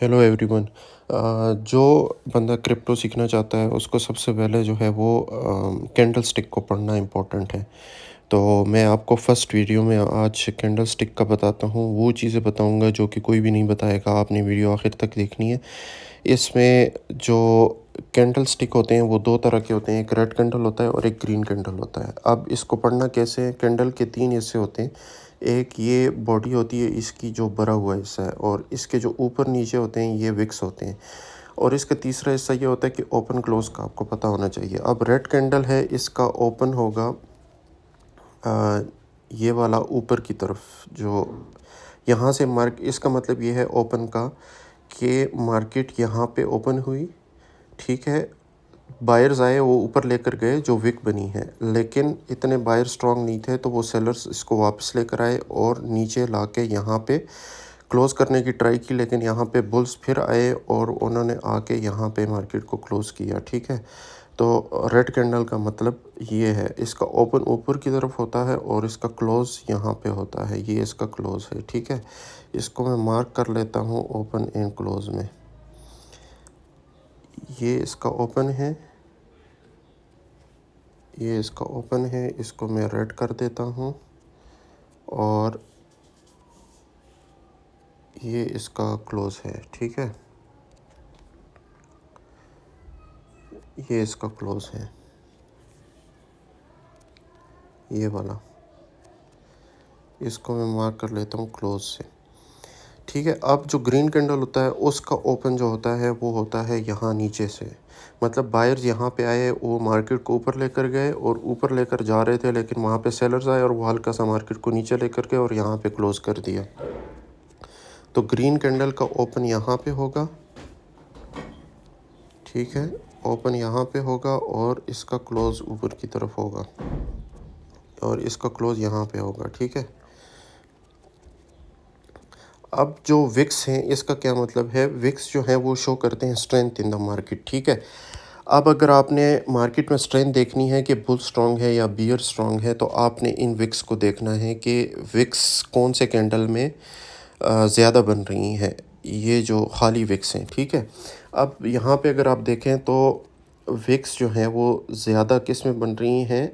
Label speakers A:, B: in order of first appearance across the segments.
A: Hello everyone. जो बंदा crypto सीखना चाहता है उसको सबसे पहले जो है वो कैंडल स्टिक को पढ़ना इम्पोर्टेंट है। तो मैं आपको फर्स्ट वीडियो में आज कैंडल स्टिक का बताता हूँ, वो चीज़ें बताऊँगा जो कि कोई भी नहीं बताएगा। आपने वीडियो आखिर तक देखनी है। इसमें जो कैंडल स्टिक होते हैं वो दो तरह के होते हैं, एक रेड कैंडल होता है और एक ग्रीन कैंडल होता है। अब इसको पढ़ना कैसे है? कैंडल के तीन हिस्से होते हैं। एक ये बॉडी होती है, इसकी जो भरा हुआ हिस्सा है, और इसके जो ऊपर नीचे होते हैं ये विक्स होते हैं। और इसका तीसरा हिस्सा ये होता है कि ओपन क्लोज का आपको पता होना चाहिए। अब रेड कैंडल है, इसका ओपन होगा ये वाला ऊपर की तरफ, जो यहाँ से मार्क, इसका मतलब ये है ओपन का कि मार्केट यहाँ पे ओपन हुई, ठीक है। बायर्स आए, वो ऊपर लेकर गए जो विक बनी है, लेकिन इतने बायर स्ट्रांग नहीं थे तो वो सेलर्स इसको वापस लेकर आए और नीचे लाके यहाँ पे क्लोज करने की ट्राई की, लेकिन यहाँ पे बुल्स फिर आए और उन्होंने आके यहाँ पे मार्केट को क्लोज किया, ठीक है। तो रेड कैंडल का मतलब ये है, इसका ओपन ऊपर की तरफ होता है और इसका क्लोज यहाँ पे होता है, ये इसका क्लोज है, ठीक है। इसको मैं मार्क कर लेता हूँ ओपन एंड क्लोज में। ये इसका ओपन है, ये इसका ओपन है, इसको मैं रेड कर देता हूँ। और ये इसका क्लोज है, ठीक है। ये इसका क्लोज है, ये वाला। इसको मैं मार्क कर लेता हूँ क्लोज से, ठीक है। अब जो ग्रीन कैंडल होता है उसका ओपन जो होता है वो होता है यहाँ नीचे से। मतलब बायर्स यहाँ पे आए, वो मार्केट को ऊपर लेकर गए और ऊपर लेकर जा रहे थे, लेकिन वहाँ पे सेलर्स आए और वो हल्का सा मार्केट को नीचे लेकर गए और यहाँ पे क्लोज कर दिया। तो ग्रीन कैंडल का ओपन यहाँ पे होगा, ठीक है। ओपन यहाँ पे होगा और इसका क्लोज ऊपर की तरफ होगा और इसका क्लोज यहाँ पे होगा, ठीक है। अब जो विक्स हैं, इसका क्या मतलब है? विक्स जो है वो शो करते हैं स्ट्रेंथ इन द मार्केट, ठीक है। अब अगर आपने मार्केट में स्ट्रेंथ देखनी है कि बुल स्ट्रांग है या बियर स्ट्रांग है, तो आपने इन विक्स को देखना है कि विक्स कौन से कैंडल में ज़्यादा बन रही हैं। ये जो खाली विक्स हैं, ठीक है। अब यहाँ पे अगर आप देखें तो विक्स जो हैं वो ज़्यादा किस में बन रही हैं?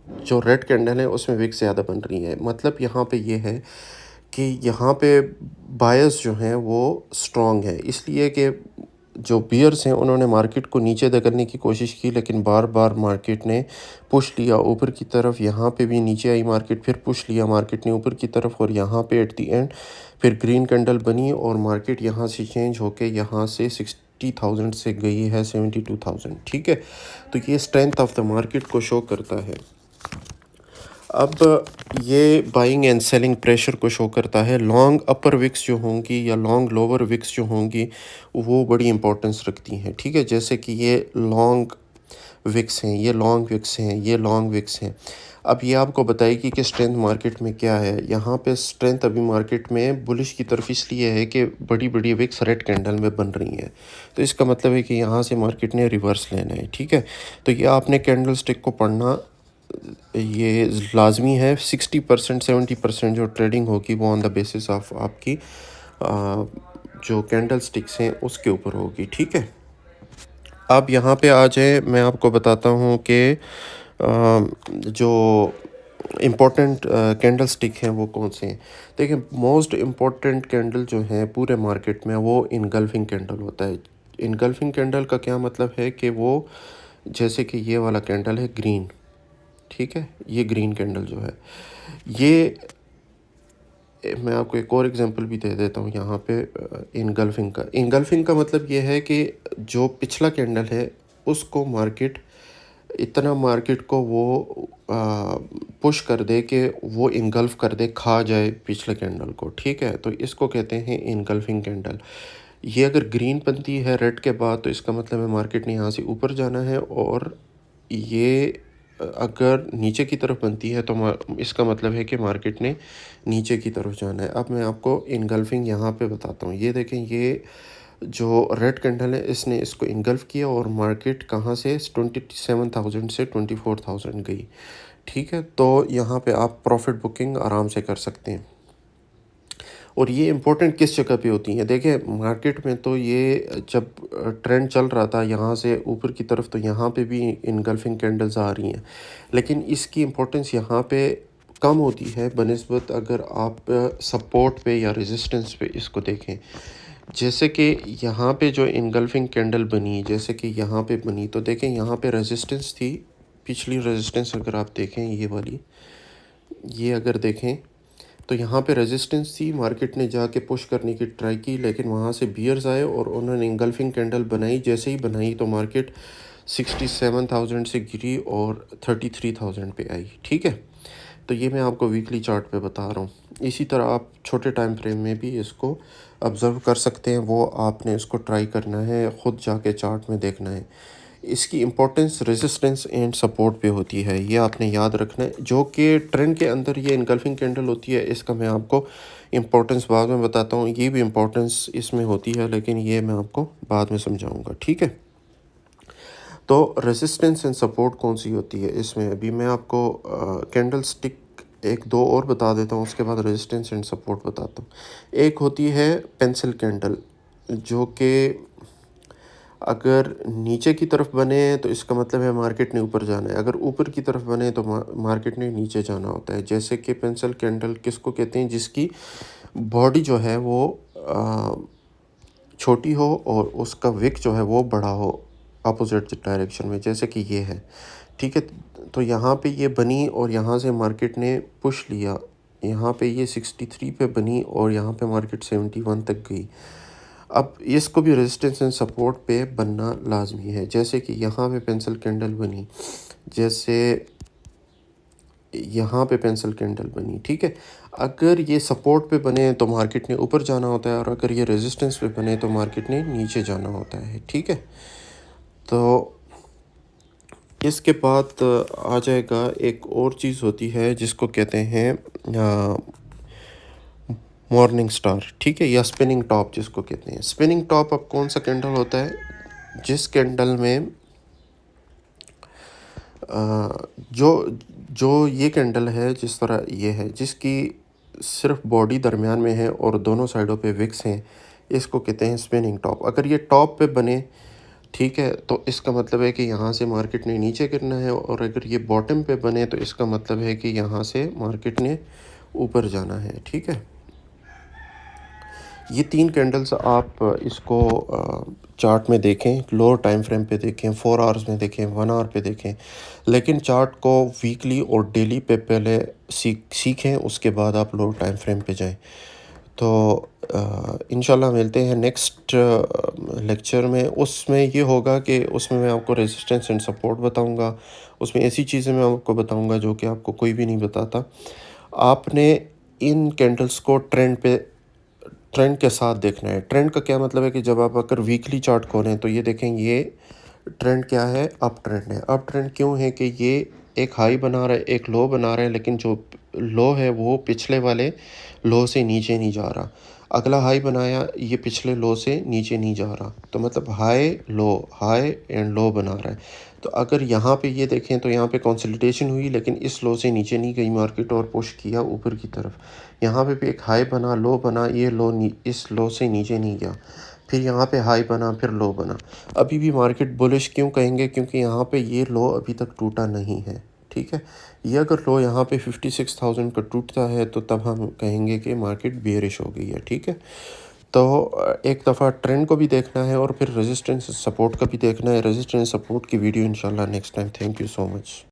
A: जो रेड कैंडल है उसमें विक्स ज़्यादा बन रही है। मतलब यहाँ पे ये है कि यहाँ पे बायर्स जो हैं वो स्ट्रांग है, इसलिए कि जो बियर्स हैं उन्होंने मार्केट को नीचे धकेलने की कोशिश की, लेकिन बार बार मार्केट ने पुश लिया ऊपर की तरफ। यहाँ पे भी नीचे आई मार्केट, फिर पुश लिया मार्केट ने ऊपर की तरफ, और यहाँ पे एट द एंड फिर ग्रीन कैंडल बनी और मार्केट यहाँ से चेंज होके यहाँ से 60,000 से गई है 72,000, ठीक है। तो ये स्ट्रेंथ ऑफ द मार्केट को शो करता है। अब ये बाइंग एंड सेलिंग प्रेशर को शो करता है। लॉन्ग अपर विक्स जो होंगी या लॉन्ग लोअर विक्स जो होंगी वो बड़ी इंपॉर्टेंस रखती हैं, ठीक है। जैसे कि ये लॉन्ग विक्स हैं, ये लॉन्ग विक्स हैं, ये लॉन्ग विक्स हैं। अब ये आपको बताएगी कि स्ट्रेंथ मार्केट में क्या है। यहाँ पे स्ट्रेंथ अभी मार्केट में बुलिश की तरफ इसलिए है कि बड़ी बड़ी विक्स रेड कैंडल में बन रही हैं। तो इसका मतलब है कि यहाँ से मार्केट ने रिवर्स लेना है, ठीक है। तो ये आपने कैंडल स्टिक को पढ़ना ये लाजमी है। 60% 70% जो ट्रेडिंग होगी वो ऑन द बेसिस ऑफ आपकी जो कैंडल स्टिक्स हैं उसके ऊपर होगी, ठीक है। अब यहाँ पे आ जाए, मैं आपको बताता हूँ कि जो इम्पोर्टेंट कैंडल स्टिक हैं वो कौन से हैं। देखिए, मोस्ट इम्पोर्टेंट कैंडल जो हैं पूरे मार्केट में वो इनगल्फिंग कैंडल होता है। इनगल्फिंग कैंडल का क्या मतलब है कि वो, जैसे कि ये वाला कैंडल है ग्रीन, ठीक है। ये ग्रीन कैंडल जो है, ये मैं आपको एक और एग्जांपल भी दे देता हूँ यहाँ पे। इनगल्फिंग का मतलब ये है कि जो पिछला कैंडल है उसको मार्केट, इतना मार्केट को वो पुश कर दे कि वो इनगल्फ कर दे, खा जाए पिछले कैंडल को, ठीक है। तो इसको कहते हैं इनगल्फिंग कैंडल। ये अगर ग्रीन बनती है रेड के बाद तो इसका मतलब है मार्केट ने यहाँ से ऊपर जाना है, और ये अगर नीचे की तरफ बनती है तो इसका मतलब है कि मार्केट ने नीचे की तरफ जाना है। अब मैं आपको इनगल्फिंग यहाँ पे बताता हूँ। ये देखें, ये जो रेड कैंडल है इसने इसको इनगल्फ किया और मार्केट कहाँ से 27,000 से 24,000 गई, ठीक है। तो यहाँ पे आप प्रॉफिट बुकिंग आराम से कर सकते हैं। और ये इम्पोर्टेंट किस जगह पे होती हैं? देखिए मार्केट में तो ये जब ट्रेंड चल रहा था यहाँ से ऊपर की तरफ, तो यहाँ पे भी इनगल्फिंग कैंडल्स आ रही हैं। लेकिन इसकी इम्पोर्टेंस यहाँ पे कम होती है बनिस्बत अगर आप सपोर्ट पे या रेजिस्टेंस पे इसको देखें। जैसे कि यहाँ पे जो इनगल्फिंग कैंडल बनी, जैसे कि यहाँ पे बनी, तो देखें यहाँ पे रेजिस्टेंस थी। पिछली रेजिस्टेंस अगर आप देखें ये वाली, ये अगर देखें तो यहाँ पे रेजिस्टेंस थी, मार्केट ने जाके पुश करने की ट्राई की, लेकिन वहाँ से बियर्स आए और उन्होंने इंगल्फिंग कैंडल बनाई। जैसे ही बनाई तो मार्केट 67,000 से गिरी और 33,000 पे आई। ठीक है, तो ये मैं आपको वीकली चार्ट पे बता रहा हूँ। इसी तरह आप छोटे टाइम फ्रेम में भी इसको ऑब्ज़र्व कर सकते हैं, वो आपने इसको ट्राई करना है, ख़ुद जाके चार्ट में देखना है। इसकी इम्पोर्टेंस रेजिस्टेंस एंड सपोर्ट पे होती है, ये आपने याद रखना है। जो कि ट्रेंड के अंदर ये इनगल्फिंग कैंडल होती है, इसका मैं आपको इम्पोर्टेंस बाद में बताता हूँ। ये भी इम्पोर्टेंस इसमें होती है, लेकिन ये मैं आपको बाद में समझाऊंगा। ठीक है, तो रेजिस्टेंस एंड सपोर्ट कौन सी होती है इसमें, अभी मैं आपको कैंडल स्टिक एक दो और बता देता हूँ, उसके बाद रेजिस्टेंस एंड सपोर्ट बताता हूँ। एक होती है पेंसिल कैंडल, जो कि अगर नीचे की तरफ बने तो इसका मतलब है मार्केट ने ऊपर जाना है, अगर ऊपर की तरफ बने तो मार्केट ने नीचे जाना होता है। जैसे कि पेंसिल कैंडल किसको कहते हैं? जिसकी बॉडी जो है वो छोटी हो और उसका विक जो है वो बड़ा हो अपोजिट डायरेक्शन में, जैसे कि ये है। ठीक है, तो यहाँ पे ये बनी और यहाँ से मार्केट ने पुश लिया, यहाँ पे ये 63 पे बनी और यहाँ पे मार्केट 71 तक गई। अब इसको भी रेजिस्टेंस एंड सपोर्ट पे बनना लाजमी है। जैसे कि यहाँ पे पेंसिल कैंडल बनी, जैसे यहाँ पे पेंसिल कैंडल बनी। ठीक है, अगर ये सपोर्ट पे बने तो मार्केट ने ऊपर जाना होता है, और अगर ये रेजिस्टेंस पे बने तो मार्केट ने नीचे जाना होता है। ठीक है, तो इसके बाद आ जाएगा एक और चीज़ होती है जिसको कहते हैं मॉर्निंग स्टार। ठीक है, या स्पिनिंग टॉप जिसको कहते हैं। स्पिनिंग टॉप अब कौन सा कैंडल होता है? जिस कैंडल में जो जो ये कैंडल है, जिस तरह ये है, जिसकी सिर्फ बॉडी दरमियान में है और दोनों साइडों पे विक्स हैं, इसको कहते हैं स्पिनिंग टॉप। अगर ये टॉप पे बने, ठीक है, तो इसका मतलब है कि यहाँ से मार्केट ने नीचे गिरना है, और अगर ये बॉटम पे बने तो इसका मतलब है कि यहाँ से मार्केट ने ऊपर जाना है। ठीक है, ये 3 कैंडल्स आप इसको चार्ट में देखें, लोअर टाइम फ्रेम पे देखें, 4 आवर्स में देखें, 1 आवर पे देखें, लेकिन चार्ट को वीकली और डेली पे पहले सीखें, उसके बाद आप लोअर टाइम फ्रेम पे जाएं। तो इंशाल्लाह मिलते हैं नेक्स्ट लेक्चर में। उसमें ये होगा कि उसमें मैं आपको रेजिस्टेंस एंड सपोर्ट बताऊंगा, उसमें ऐसी चीज़ें मैं आपको बताऊंगा जो कि आपको कोई भी नहीं बताता। आपने इन कैंडल्स को ट्रेंड के साथ देखना है। ट्रेंड का क्या मतलब है कि जब आप अगर वीकली चार्ट खोलें तो ये देखें, ये ट्रेंड क्या है? अप ट्रेंड है। अप ट्रेंड क्यों है कि ये एक हाई बना रहा है, एक लो बना रहा है, लेकिन जो लो है वो पिछले वाले लो से नीचे नहीं जा रहा। अगला हाई बनाया, ये पिछले लो से नीचे नहीं जा रहा, तो मतलब हाई एंड लो बना रहा है। तो अगर यहाँ पे ये देखें तो यहाँ पे कंसोलिडेशन हुई, लेकिन इस लो से नीचे नहीं गई मार्केट और पुश किया ऊपर की तरफ। यहाँ पे भी एक हाई बना, लो बना, ये इस लो से नीचे नहीं गया, फिर यहाँ पे हाई बना, फिर लो बना। अभी भी मार्केट बुलिश क्यों कहेंगे? क्योंकि यहाँ पे ये लो अभी तक टूटा नहीं है। ठीक है, ये अगर लो यहाँ पे 56,000 का टूटता है तो तब हम कहेंगे कि मार्केट बेयरिश हो गई है। ठीक है, तो एक दफ़ा ट्रेंड को भी देखना है और फिर रेजिस्टेंस सपोर्ट का भी देखना है। रेजिस्टेंस सपोर्ट की वीडियो इंशाल्लाह next time. Thank you so much.